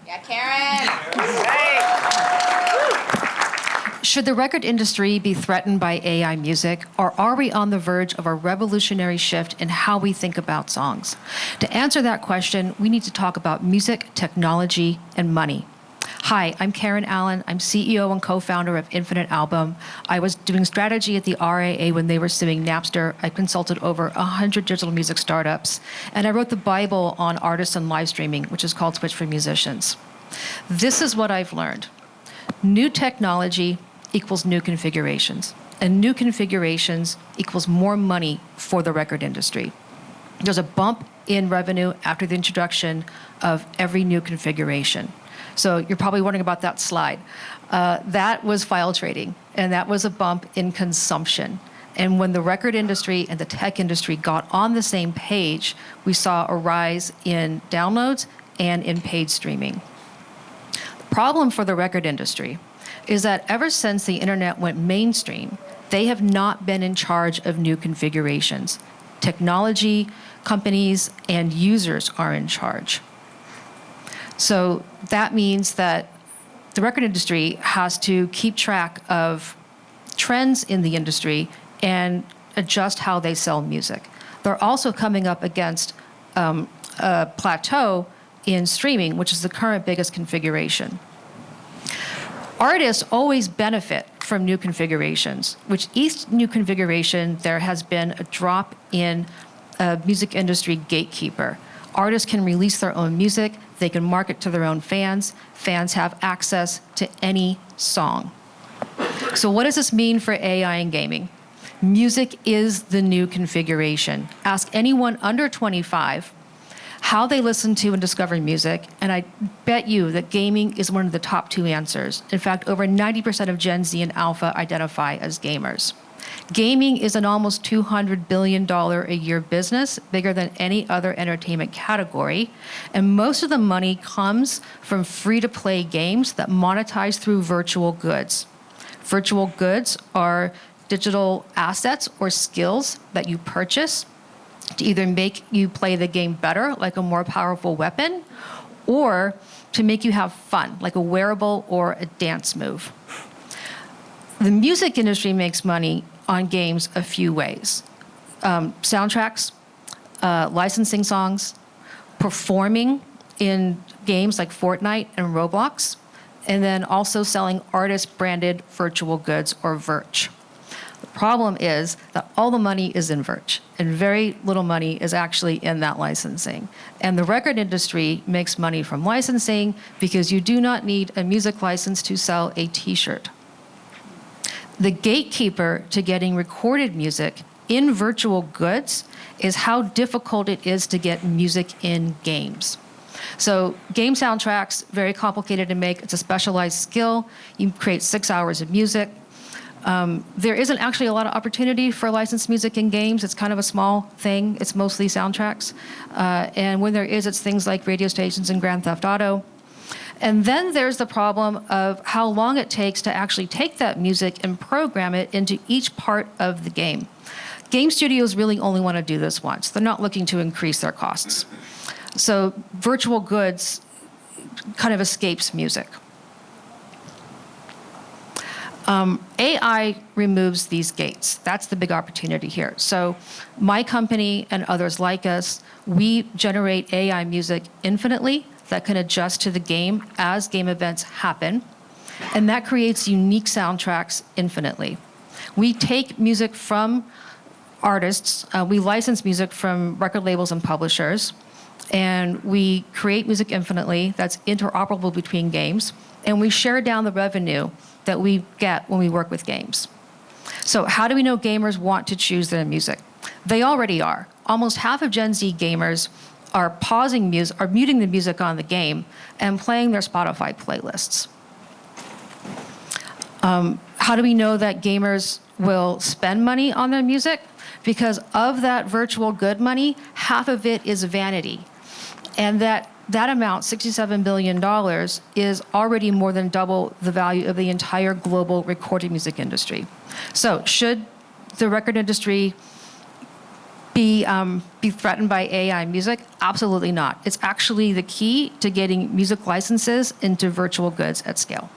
Yeah, Karen. Should the record industry be threatened by AI music, or are we on the verge of a revolutionary shift in how we think about songs? To answer that question, we need to talk about music, technology, and money. Hi, I'm Karen Allen. I'm CEO and co-founder of Infinite Album. I was doing strategy at the RIAA when they were suing Napster. I consulted over 100 digital music startups, and I wrote the Bible on artists and live streaming, which is called Switch for Musicians. This is what I've learned. New technology equals new configurations, and new configurations equals more money for the record industry. There's a bump in revenue after the introduction of every new configuration. So you're probably wondering about that slide. That was file trading, and that was a bump in consumption. And when the record industry and the tech industry got on the same page, we saw a rise in downloads and in paid streaming. The problem for the record industry is that ever since the internet went mainstream, they have not been in charge of new configurations. Technology, companies, and users are in charge. So that means that the record industry has to keep track of trends in the industry and adjust how they sell music. They're also coming up against a plateau in streaming, which is the current biggest configuration. Artists always benefit from new configurations, which each new configuration, there has been a drop in a music industry gatekeeper. Artists can release their own music, they can market to their own fans, fans have access to any song. So what does this mean for AI and gaming? Music is the new configuration. Ask anyone under 25 how they listen to and discover music, and I bet you that gaming is one of the top two answers. In fact, over 90% of Gen Z and Alpha identify as gamers. Gaming is an almost $200 billion a year business, bigger than any other entertainment category, and most of the money comes from free-to-play games that monetize through virtual goods. Virtual goods are digital assets or skills that you purchase to either make you play the game better, like a more powerful weapon, or to make you have fun, like a wearable or a dance move. The music industry makes money on games a few ways. Soundtracks, licensing songs, performing in games like Fortnite and Roblox, and then also selling artist-branded virtual goods or virch. The problem is that all the money is in virch, and very little money is actually in that licensing. And the record industry makes money from licensing because you do not need a music license to sell a t-shirt. The gatekeeper to getting recorded music in virtual goods is how difficult it is to get music in games. So game soundtracks, very complicated to make. It's a specialized skill. You create 6 hours of music. There isn't actually a lot of opportunity for licensed music in games. It's kind of a small thing. It's mostly soundtracks. And when there is, it's things like radio stations and Grand Theft Auto. And then there's the problem of how long it takes to actually take that music and program it into each part of the game. Game studios really only want to do this once. They're not looking to increase their costs. So virtual goods kind of escapes music. AI removes these gates. That's the big opportunity here. So my company and others like us, we generate AI music infinitely that can adjust to the game as game events happen. And that creates unique soundtracks infinitely. We take music from artists, we license music from record labels and publishers, and we create music infinitely that's interoperable between games, and we share down the revenue that we get when we work with games. So how do we know gamers want to choose their music? They already are. Almost half of Gen Z gamers are pausing music, are muting the music on the game and playing their Spotify playlists. How do we know that gamers will spend money on their music? Because of that virtual good money, half of it is vanity. And that amount, $67 billion, is already more than double the value of the entire global recorded music industry. So should the record industry be threatened by AI music? Absolutely not. It's actually the key to getting music licenses into virtual goods at scale.